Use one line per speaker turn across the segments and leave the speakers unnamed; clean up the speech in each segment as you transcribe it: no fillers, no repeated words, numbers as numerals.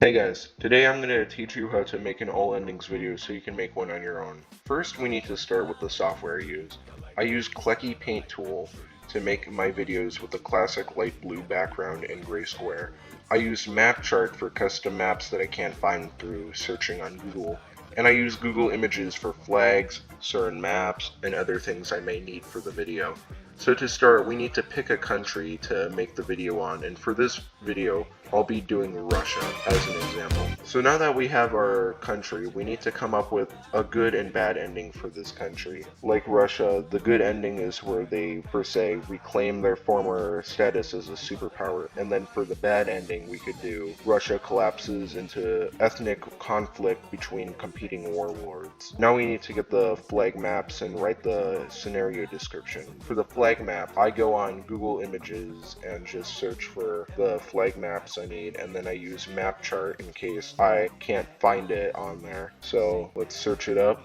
Hey guys, today I'm going to teach you how to make an all endings video so you can make one on your own. First we need to start with the software I use. I use Clecky Paint Tool to make my videos with a classic light blue background and gray square. I use MapChart for custom maps that I can't find through searching on Google. And I use Google Images for flags, certain maps, and other things I may need for the video. So to start, we need to pick a country to make the video on, and for this video, I'll be doing Russia as an example. So now that we have our country, we need to come up with a good and bad ending for this country. Like Russia, the good ending is where they, per se, reclaim their former status as a superpower. And then for the bad ending, we could do Russia collapses into ethnic conflict between competing warlords. Now we need to get the flag maps and write the scenario description. For the flag map, I go on Google Images and just search for the flag maps I need, and then I use MapChart in case I can't find it on there. So let's search it up.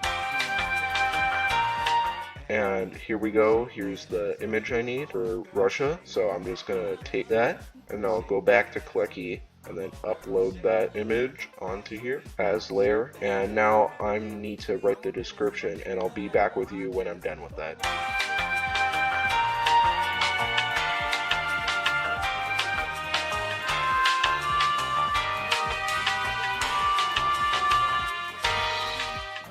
And here we go. Here's the image I need for Russia. So I'm just gonna take that and I'll go back to Clecky and then upload that image onto here as layer. And now I need to write the description, and I'll be back with you when I'm done with that.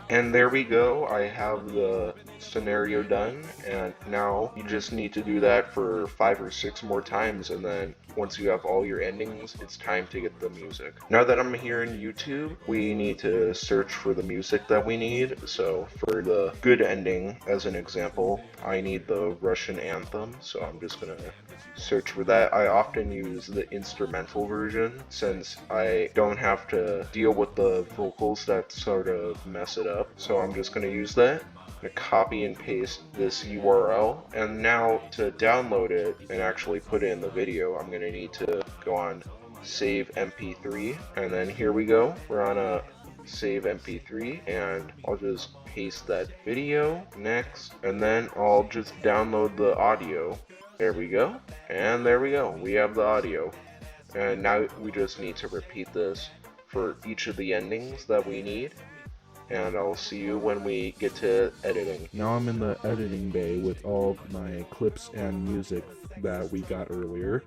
And there we go, I have the scenario done, and now you just need to do that for 5 or 6 more times, and then once you have all your endings, it's time to get the music. Now that I'm here in YouTube, we need to search for the music that we need. So for the good ending, as an example, I need the Russian anthem, so I'm just gonna search for that. I often use the instrumental version since I don't have to deal with the vocals that sort of mess it up. So I'm just going to use that. I'm going to copy and paste this URL, and now to download it and actually put it in the video, I'm going to need to go on Save MP3, and then here we go. We're on a Save MP3, and I'll just paste that video next, and then I'll just download the audio. There we go, and there we go. We have the audio, and now we just need to repeat this for each of the endings that we need. And I'll see you when we get to editing.
Now I'm in the editing bay with all of my clips and music that we got earlier.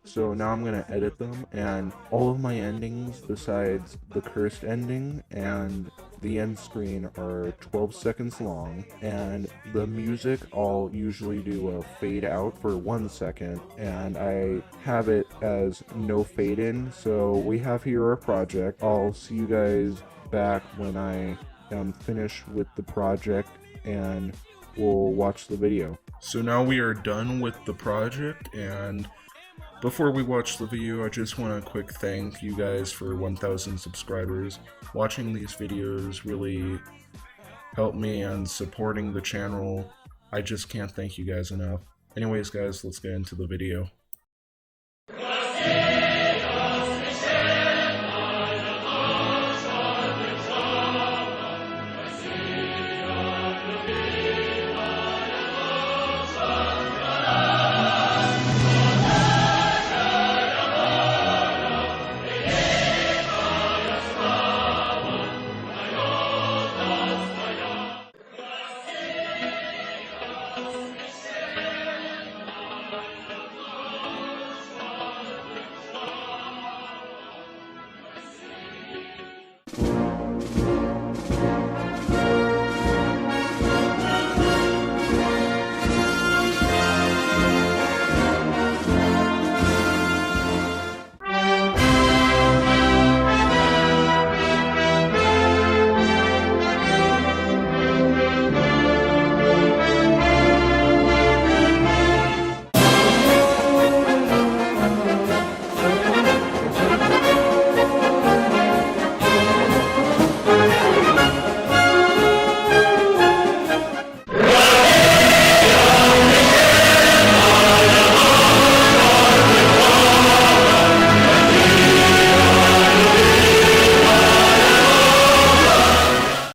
So now I'm going to edit them, and all of my endings besides the cursed ending and the end screen are 12 seconds long, and the music I'll usually do a fade out for 1 second, and I have it as no fade in. So we have here our project. I'll see you guys back when I am finished with the project, and we'll watch the video.
So now we are done with the project, and before we watch the video, I just want to quick thank you guys for 1,000 subscribers. Watching these videos really helped me and supporting the channel. I just can't thank you guys enough. Anyways guys, let's get into the video.